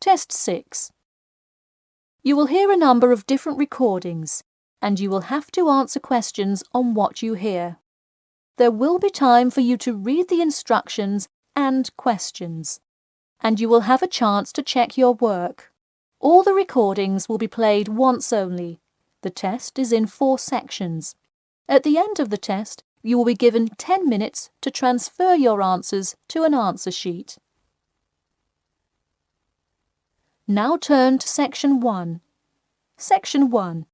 Test 6. You will hear a number of different recordings, and you will have to answer questions on what you hear. There will be time for you to read the instructions and questions, and you will have a chance to check your work. All the recordings will be played once only. The test is in 4 sections. At the end of the test, you will be given 10 minutes to transfer your answers to an answer sheet. Now turn to Section 1. Section 1.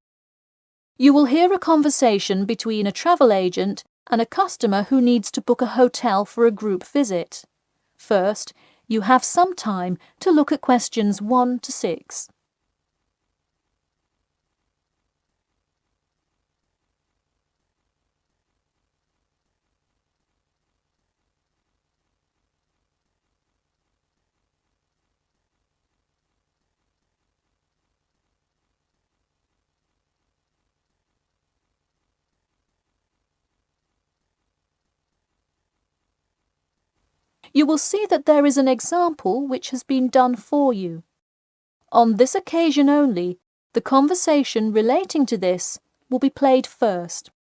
You will hear a conversation between a travel agent and a customer who needs to book a hotel for a group visit. First, you have some time to look at questions 1 to 6. You will see that there is an example which has been done for you. On this occasion only, the conversation relating to this will be played first.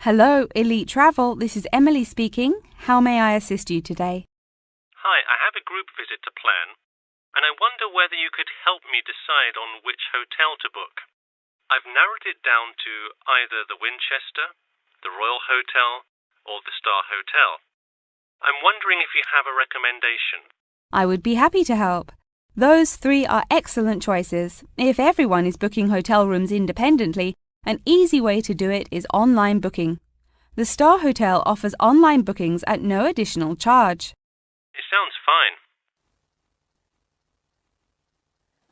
Hello, Elite Travel. This is Emily speaking. How may I assist you today? Hi, I have a group visit to plan, and I wonder whether you could help me decide on which hotel to book. I've narrowed it down to either the Winchester, the Royal Hotel, or the Star Hotel. I'm wondering if you have a recommendation. I would be happy to help. Those 3 are excellent choices. If everyone is booking hotel rooms independently, an easy way to do it is online booking. The Star Hotel offers online bookings at no additional charge. It sounds fine.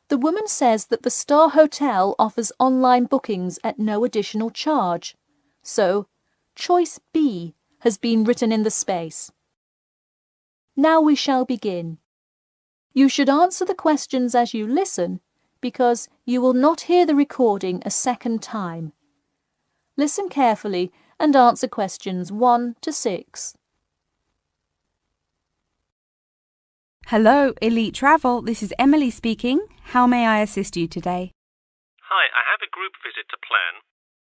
The woman says that the Star Hotel offers online bookings at no additional charge. So, choice B has been written in the space. Now we shall begin. You should answer the questions as you listen, because you will not hear the recording a second time. Listen carefully and answer questions 1 to 6. Hello, Elite Travel. This is Emily speaking. How may I assist you today? Hi, I have a group visit to plan,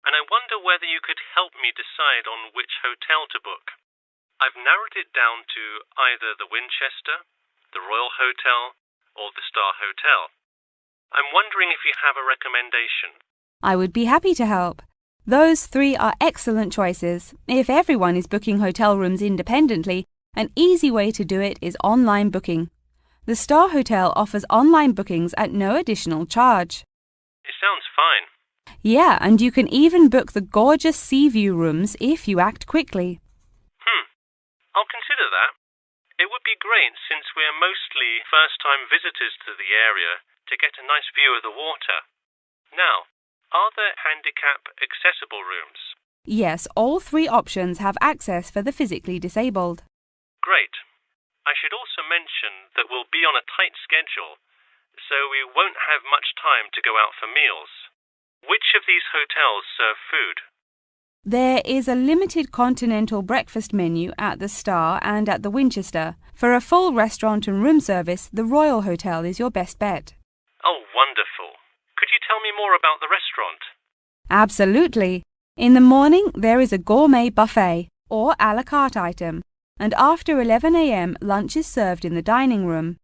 and I wonder whether you could help me decide on which hotel to book. I've narrowed it down to either the Winchester, the Royal Hotel, or the Star Hotel. I'm wondering if you have a recommendation. I would be happy to help. Those 3 are excellent choices. If everyone is booking hotel rooms independently, an easy way to do it is online booking. The Star Hotel offers online bookings at no additional charge. It sounds fine. Yeah, and you can even book the gorgeous sea view rooms if you act quickly. I'll consider that. It would be great, since we're mostly first-time visitors to the area, to get a nice view of the water. Now, are there handicap-accessible rooms? Yes, all 3 options have access for the physically disabled. Great. I should also mention that we'll be on a tight schedule, so we won't have much time to go out for meals. Which of these hotels serve food? There is a limited continental breakfast menu at the Star and at the Winchester. For a full restaurant and room service, the Royal Hotel is your best bet. Oh, wonderful. Could you tell me more about the restaurant? Absolutely. In the morning, there is a gourmet buffet or a la carte item, and after 11 a.m., lunch is served in the dining room.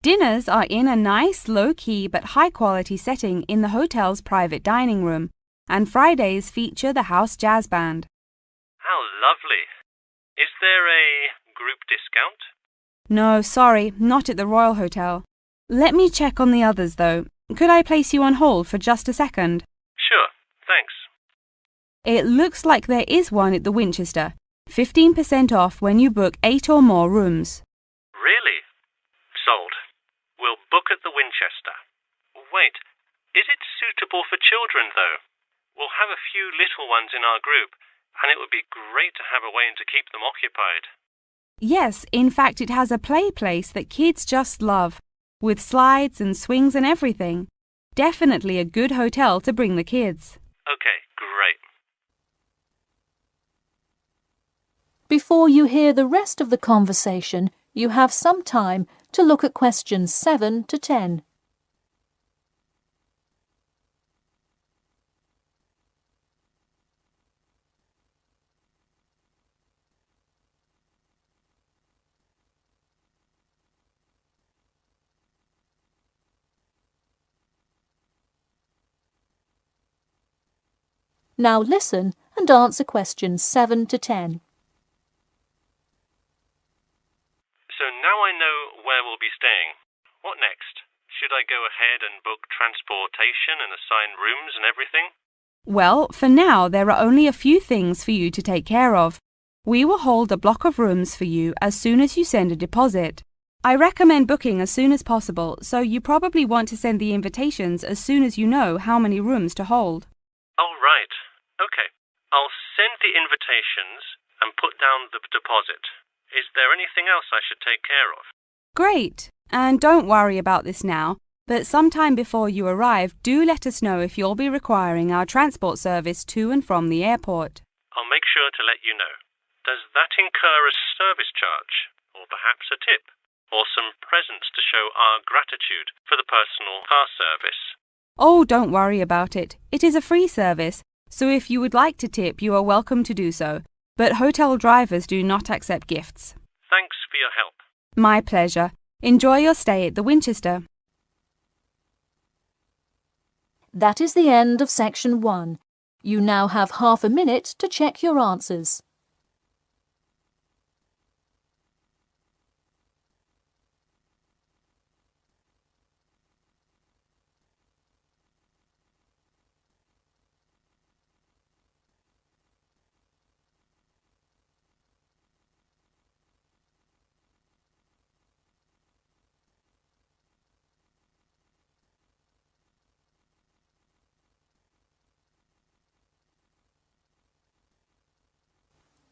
Dinners are in a nice, low-key but high-quality setting in the hotel's private dining room, and Fridays feature the house jazz band. How lovely. Is there a group discount? No, sorry, not at the Royal Hotel. Let me check on the others, though. Could I place you on hold for just a second? Sure, thanks. It looks like there is one at the Winchester. 15% off when you book 8 or more rooms. Really? Sold. We'll book at the Winchester. Wait, is it suitable for children, though? We'll have a few little ones in our group, and it would be great to have a way to keep them occupied. Yes, in fact it has a play place that kids just love, with slides and swings and everything. Definitely a good hotel to bring the kids. Okay, great. Before you hear the rest of the conversation, you have some time to look at questions 7 to 10. Now listen and answer questions 7 to 10. So now I know where we'll be staying. What next? Should I go ahead and book transportation and assign rooms and everything? Well, for now, there are only a few things for you to take care of. We will hold a block of rooms for you as soon as you send a deposit. I recommend booking as soon as possible, so you probably want to send the invitations as soon as you know how many rooms to hold. Oh, right. Okay. I'll send the invitations and put down the deposit. Is there anything else I should take care of? Great! And don't worry about this now, but sometime before you arrive, do let us know if you'll be requiring our transport service to and from the airport. I'll make sure to let you know. Does that incur a service charge, or perhaps a tip, or some presents to show our gratitude for the personal car service? Oh, don't worry about it. It is a free service, so if you would like to tip, you are welcome to do so. But hotel drivers do not accept gifts. Thanks for your help. My pleasure. Enjoy your stay at the Winchester. That is the end of section 1. You now have half a minute to check your answers.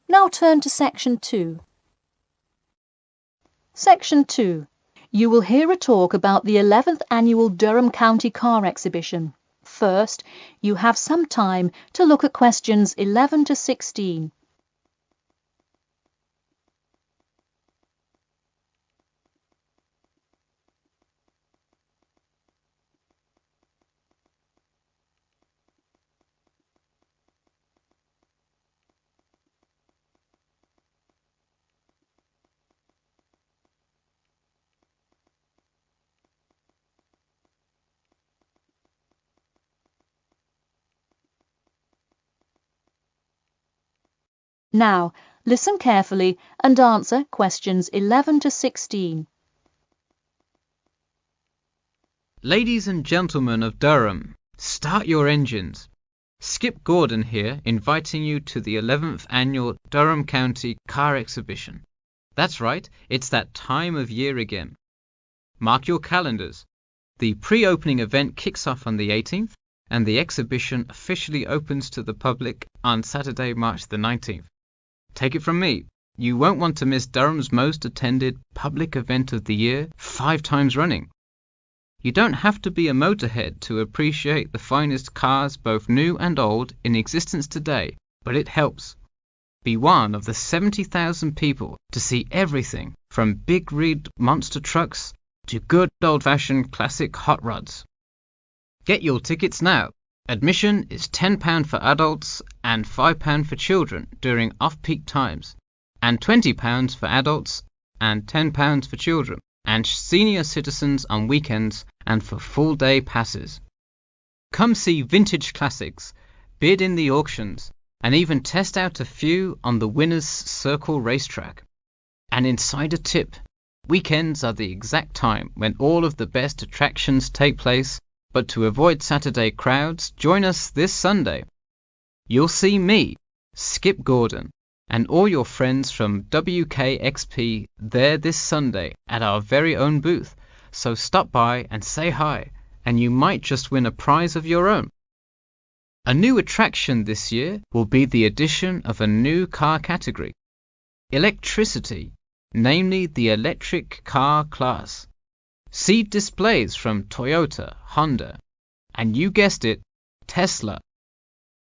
Now turn to section 2. Section 2. You will hear a talk about the 11th Annual Durham County Car Exhibition. First, you have some time to look at questions 11 to 16. Now, listen carefully and answer questions 11 to 16. Ladies and gentlemen of Durham, start your engines. Skip Gordon here, inviting you to the 11th Annual Durham County Car Exhibition. That's right, it's that time of year again. Mark your calendars. The pre-opening event kicks off on the 18th, and the exhibition officially opens to the public on Saturday, March the 19th. Take it from me, you won't want to miss Durham's most attended public event of the year 5 times running. You don't have to be a motorhead to appreciate the finest cars, both new and old, in existence today, but it helps. Be one of the 70,000 people to see everything from big rig monster trucks to good old-fashioned classic hot rods. Get your tickets now. Admission is £10 for adults and £5 for children during off-peak times, and £20 for adults and £10 for children, and senior citizens on weekends and for full-day passes. Come see vintage classics, bid in the auctions, and even test out a few on the Winners' Circle racetrack. An insider tip: weekends are the exact time when all of the best attractions take place, but to avoid Saturday crowds, join us this Sunday. You'll see me, Skip Gordon, and all your friends from WKXP there this Sunday at our very own booth, so stop by and say hi, and you might just win a prize of your own. A new attraction this year will be the addition of a new car category: electricity, namely the electric car class. See displays from Toyota, Honda, and you guessed it, Tesla.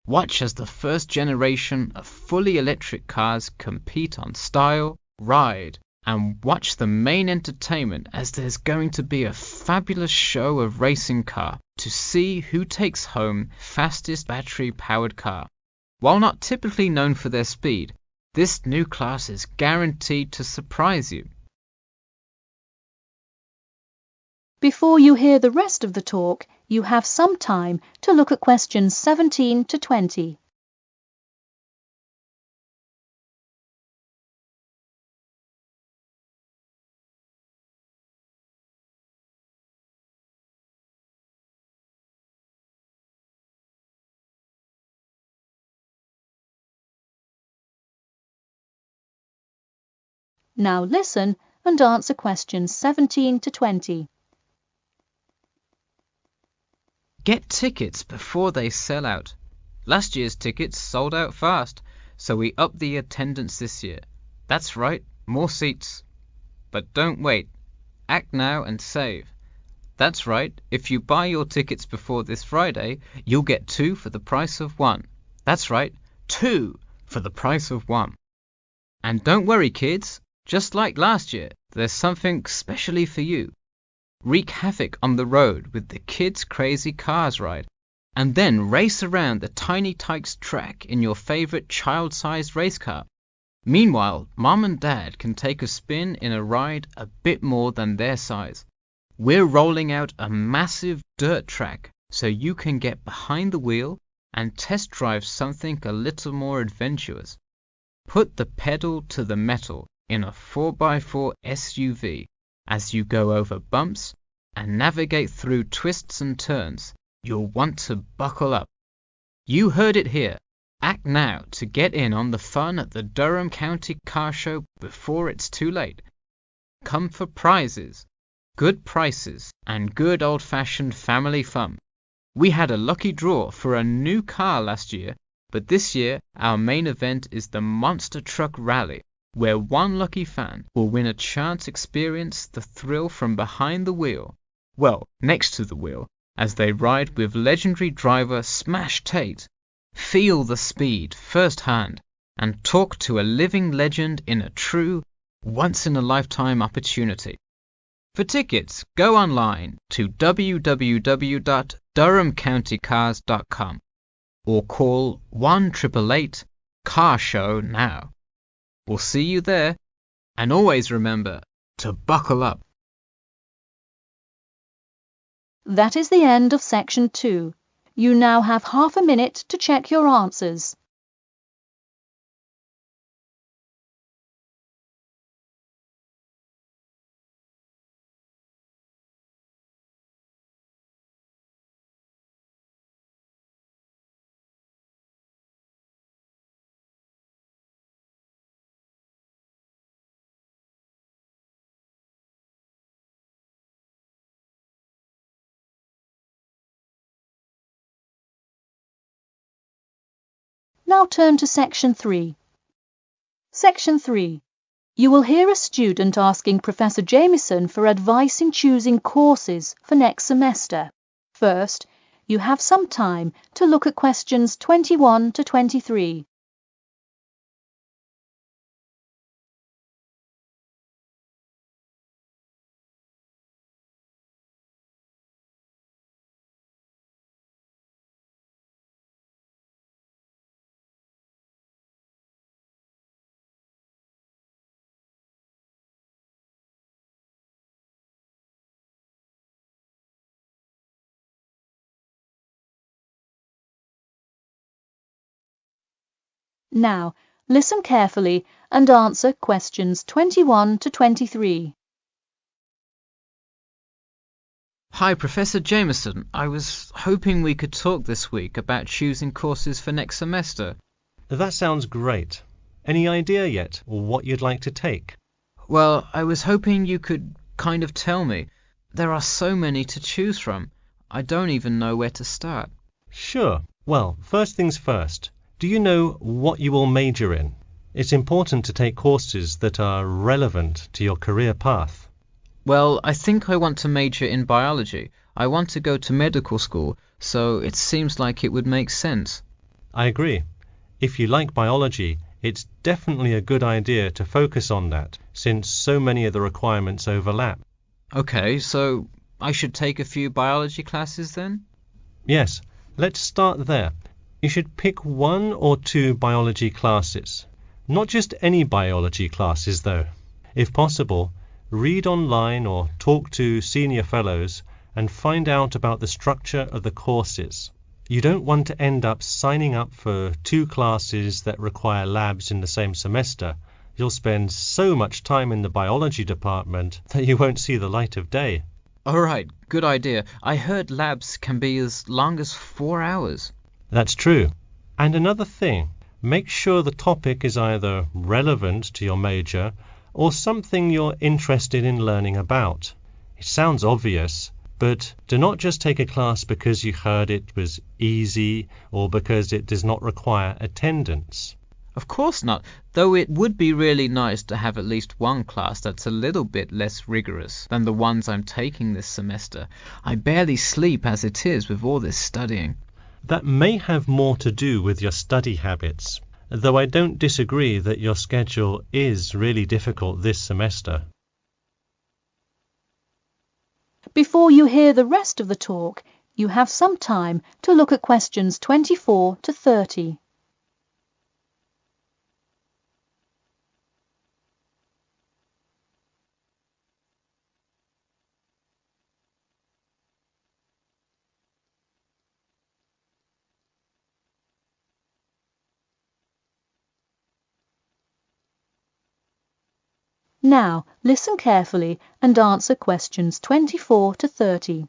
Watch as the first generation of fully electric cars compete on style, ride, and watch the main entertainment, as there's going to be a fabulous show of racing car to see who takes home fastest battery-powered car. While not typically known for their speed, this new class is guaranteed to surprise you. Before you hear the rest of the talk, you have some time to look at questions 17 to 20. Now listen and answer questions 17 to 20. Get tickets before they sell out. Last year's tickets sold out fast, so we upped the attendance this year. That's right, more seats. But don't wait. Act now and save. That's right, if you buy your tickets before this Friday, you'll get 2 for the price of 1. That's right, 2 for the price of 1. And don't worry, kids. Just like last year, there's something specially for you. Wreak havoc on the road with the Kids Crazy Cars ride, and then race around the Tiny Tykes track in your favorite child-sized race car. Meanwhile, Mom and Dad can take a spin in a ride a bit more than their size. We're rolling out a massive dirt track so you can get behind the wheel and test drive something a little more adventurous. Put the pedal to the metal in a 4x4 SUV as you go over bumps and navigate through twists and turns. You'll want to buckle up. You heard it here. Act now to get in on the fun at the Durham County Car Show before it's too late. Come for prizes, good prices, and good old-fashioned family fun. We had a lucky draw for a new car last year, but this year our main event is the Monster Truck Rally, where one lucky fan will win a chance to experience the thrill from behind the wheel, well, next to the wheel, as they ride with legendary driver Smash Tate. Feel the speed firsthand and talk to a living legend in a true, once-in-a-lifetime opportunity. For tickets, go online to www.durhamcountycars.com or call 1-888-CAR-SHOW now. We'll see you there, and always remember to buckle up. That is the end of section 2. You now have half a minute to check your answers. Now turn to section 3. Section 3. You will hear a student asking Professor Jameson for advice in choosing courses for next semester. First, you have some time to look at questions 21 to 23. Now, listen carefully and answer questions 21 to 23. Hi, Professor Jameson. I was hoping we could talk this week about choosing courses for next semester. That sounds great. Any idea yet what you'd like to take? Well, I was hoping you could kind of tell me. There are so many to choose from. I don't even know where to start. Sure. Well, first things first. Do you know what you will major in? It's important to take courses that are relevant to your career path. Well, I think I want to major in biology. I want to go to medical school, so it seems like it would make sense. I agree. If you like biology, It's definitely a good idea to focus on that, since so many of the requirements overlap. Okay, so I should take a few biology classes then? Yes, let's start there. You should pick 1 or 2 biology classes. Not just any biology classes, though. If possible, read online or talk to senior fellows and find out about the structure of the courses. You don't want to end up signing up for 2 classes that require labs in the same semester. You'll spend so much time in the biology department that you won't see the light of day. All right, good idea. I heard labs can be as long as 4 hours. That's true. And another thing, make sure the topic is either relevant to your major or something you're interested in learning about. It sounds obvious, but do not just take a class because you heard it was easy or because it does not require attendance. Of course not, though it would be really nice to have at least one class that's a little bit less rigorous than the ones I'm taking this semester. I barely sleep as it is with all this studying. That may have more to do with your study habits, though I don't disagree that your schedule is really difficult this semester. Before you hear the rest of the talk, you have some time to look at questions 24 to 30. Now, listen carefully and answer questions 24 to 30.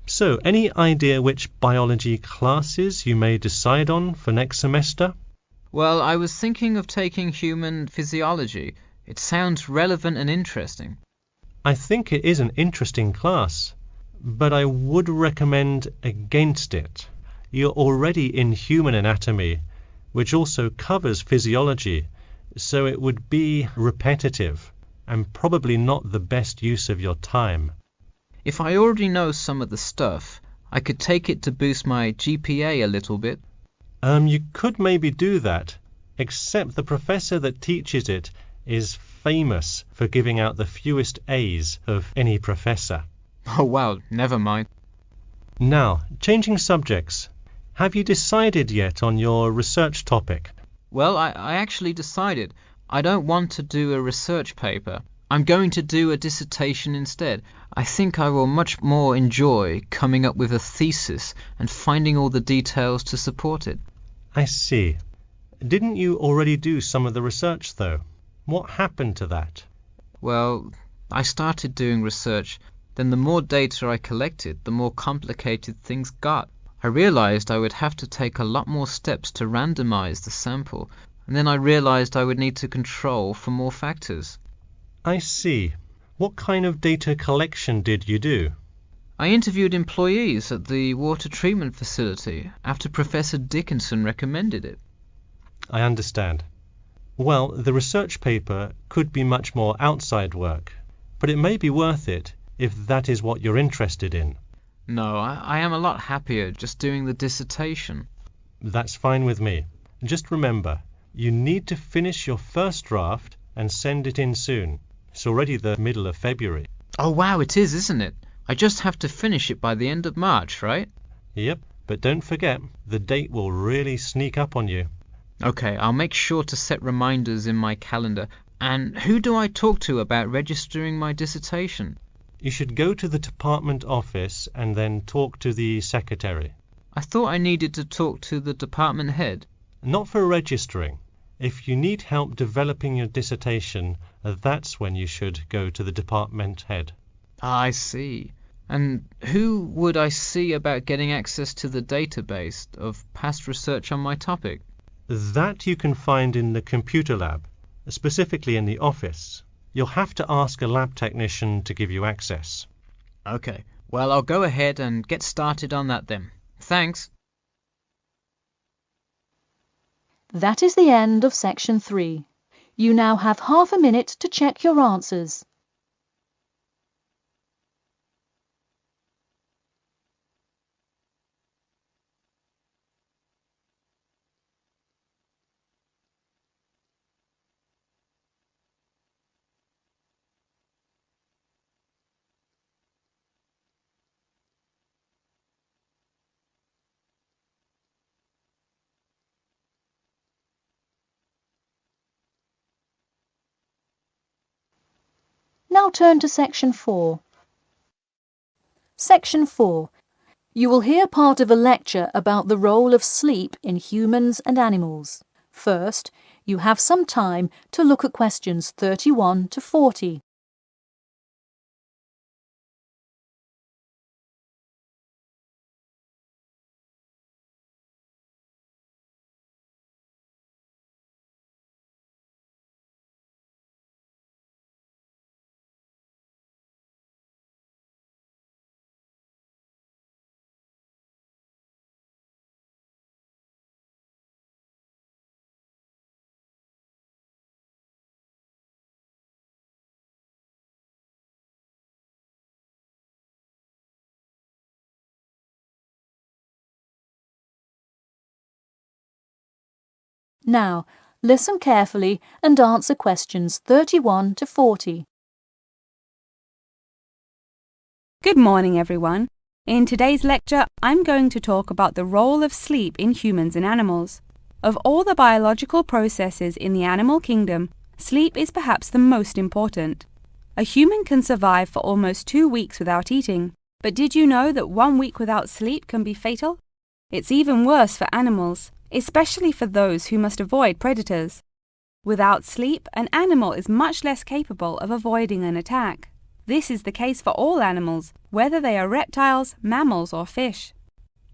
So, any idea which biology classes you may decide on for next semester? Well, I was thinking of taking human physiology. It sounds relevant and interesting. I think it is an interesting class, but I would recommend against it. You're already in human anatomy, which also covers physiology, so it would be repetitive and probably not the best use of your time. If I already know some of the stuff, I could take it to boost my GPA a little bit. You could maybe do that, except the professor that teaches it is famous for giving out the fewest A's of any professor. Oh wow, never mind. Now, changing subjects. Have you decided yet on your research topic? Well, I actually decided I don't want to do a research paper. I'm going to do a dissertation instead. I think I will much more enjoy coming up with a thesis and finding all the details to support it. I see. Didn't you already do some of the research, though? What happened to that? Well, I started doing research, then the more data I collected, the more complicated things got. I realized I would have to take a lot more steps to randomize the sample, and then I realized I would need to control for more factors. I see. What kind of data collection did you do? I interviewed employees at the water treatment facility after Professor Dickinson recommended it. I understand. Well, the research paper could be much more outside work, but it may be worth it if that is what you're interested in. No, I am a lot happier just doing the dissertation. That's fine with me. Just remember, you need to finish your first draft and send it in soon. It's already the middle of February. Oh wow, it is, isn't it? I just have to finish it by the end of March, right? Yep, but don't forget, the date will really sneak up on you. Okay, I'll make sure to set reminders in my calendar. And who do I talk to about registering my dissertation? You should go to the department office and then talk to the secretary. I thought I needed to talk to the department head. Not for registering. If you need help developing your dissertation, that's when you should go to the department head. I see. And who would I see about getting access to the database of past research on my topic? That you can find in the computer lab, specifically in the office. You'll have to ask a lab technician to give you access. Okay, well, I'll go ahead and get started on that then. Thanks. That is the end of section 3. You now have half a minute to check your answers. turn to Section 4. Section 4. You will hear part of a lecture about the role of sleep in humans and animals. First, you have some time to look at questions 31 to 40. Now, listen carefully and answer questions 31 to 40. Good morning, everyone. In today's lecture, I'm going to talk about the role of sleep in humans and animals. Of all the biological processes in the animal kingdom, sleep is perhaps the most important. A human can survive for almost 2 weeks without eating, but did you know that 1 week without sleep can be fatal? It's even worse for animals, especially for those who must avoid predators. Without sleep, an animal is much less capable of avoiding an attack. This is the case for all animals, whether they are reptiles, mammals, or fish.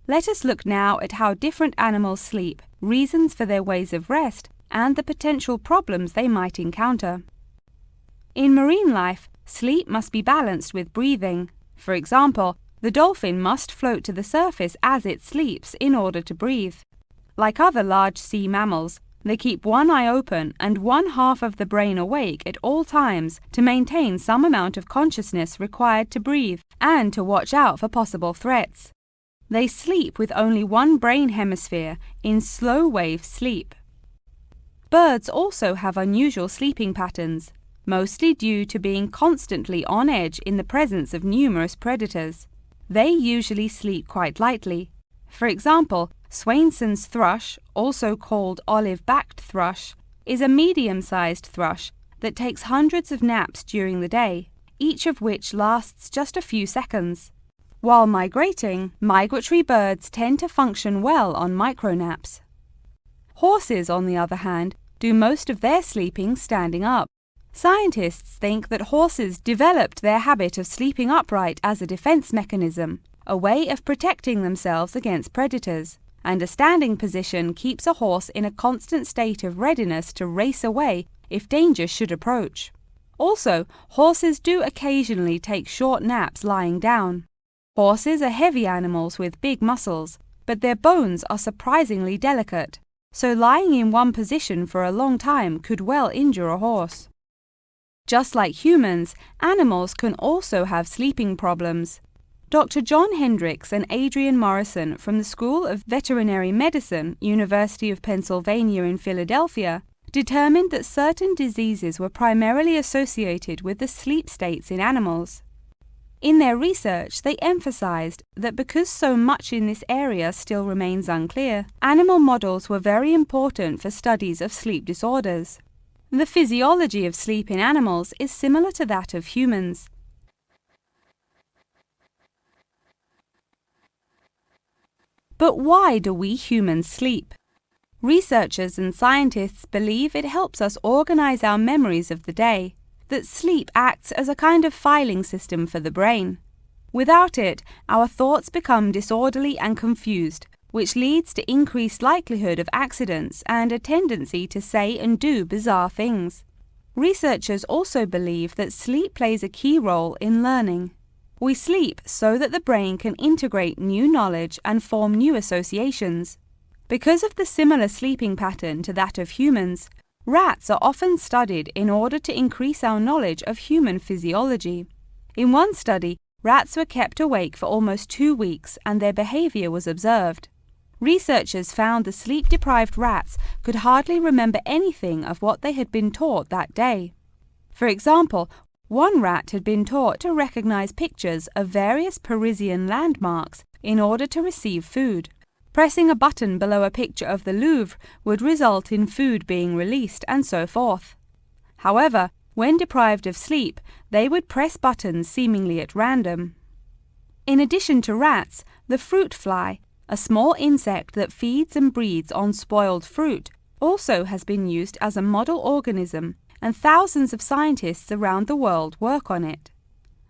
Let us look now at how different animals sleep, reasons for their ways of rest, and the potential problems they might encounter. In marine life, sleep must be balanced with breathing. For example, the dolphin must float to the surface as it sleeps in order to breathe. Like other large sea mammals, they keep one eye open and one half of the brain awake at all times to maintain some amount of consciousness required to breathe and to watch out for possible threats. They sleep with only one brain hemisphere in slow wave sleep. Birds also have unusual sleeping patterns, mostly due to being constantly on edge in the presence of numerous predators. They usually sleep quite lightly. For example, Swainson's thrush, also called olive-backed thrush, is a medium-sized thrush that takes hundreds of naps during the day, each of which lasts just a few seconds. While migrating, migratory birds tend to function well on micronaps. Horses, on the other hand, do most of their sleeping standing up. Scientists think that horses developed their habit of sleeping upright as a defense mechanism, a way of protecting themselves against predators, and a standing position keeps a horse in a constant state of readiness to race away if danger should approach. Also, horses do occasionally take short naps lying down. Horses are heavy animals with big muscles, but their bones are surprisingly delicate, so lying in one position for a long time could well injure a horse. Just like humans, animals can also have sleeping problems. Dr. John Hendricks and Adrian Morrison from the School of Veterinary Medicine, University of Pennsylvania in Philadelphia, determined that certain diseases were primarily associated with the sleep states in animals. In their research, they emphasized that because so much in this area still remains unclear, animal models were very important for studies of sleep disorders. The physiology of sleep in animals is similar to that of humans. But why do we humans sleep? Researchers and scientists believe it helps us organize our memories of the day, that sleep acts as a kind of filing system for the brain. Without it, our thoughts become disorderly and confused, which leads to increased likelihood of accidents and a tendency to say and do bizarre things. Researchers also believe that sleep plays a key role in learning. We sleep so that the brain can integrate new knowledge and form new associations. Because of the similar sleeping pattern to that of humans, rats are often studied in order to increase our knowledge of human physiology. In one study, rats were kept awake for almost 2 weeks and their behavior was observed. Researchers found the sleep-deprived rats could hardly remember anything of what they had been taught that day. For example, one rat had been taught to recognize pictures of various Parisian landmarks in order to receive food. Pressing a button below a picture of the Louvre would result in food being released, and so forth. However, When deprived of sleep, they would press buttons seemingly at random. In addition to rats, the fruit fly, a small insect that feeds and breeds on spoiled fruit, also has been used as a model organism, and thousands of scientists around the world work on it.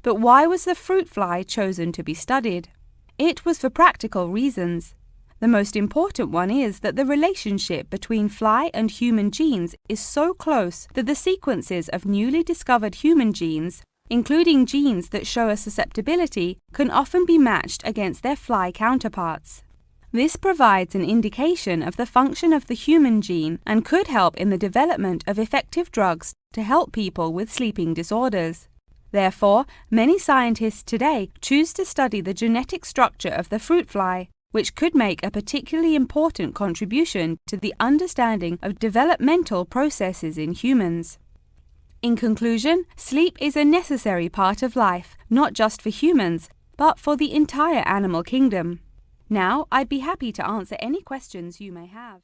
But why was the fruit fly chosen to be studied? It was for practical reasons. The most important one is that the relationship between fly and human genes is so close that the sequences of newly discovered human genes, including genes that show a susceptibility, can often be matched against their fly counterparts. This provides an indication of the function of the human gene and could help in the development of effective drugs to help people with sleeping disorders. Therefore, many scientists today choose to study the genetic structure of the fruit fly, which could make a particularly important contribution to the understanding of developmental processes in humans. In conclusion, sleep is a necessary part of life, not just for humans, but for the entire animal kingdom. Now, I'd be happy to answer any questions you may have.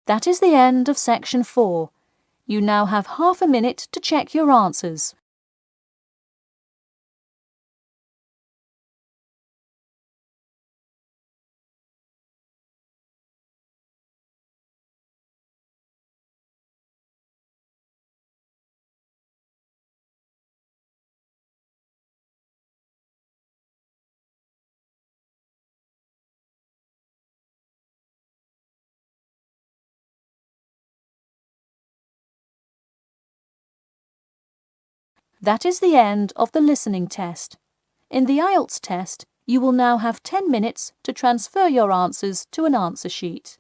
That is the end of section 4. You now have half a minute to check your answers. That is the end of the listening test. In the Ielts test, you will now have 10 minutes to transfer your answers to an answer sheet.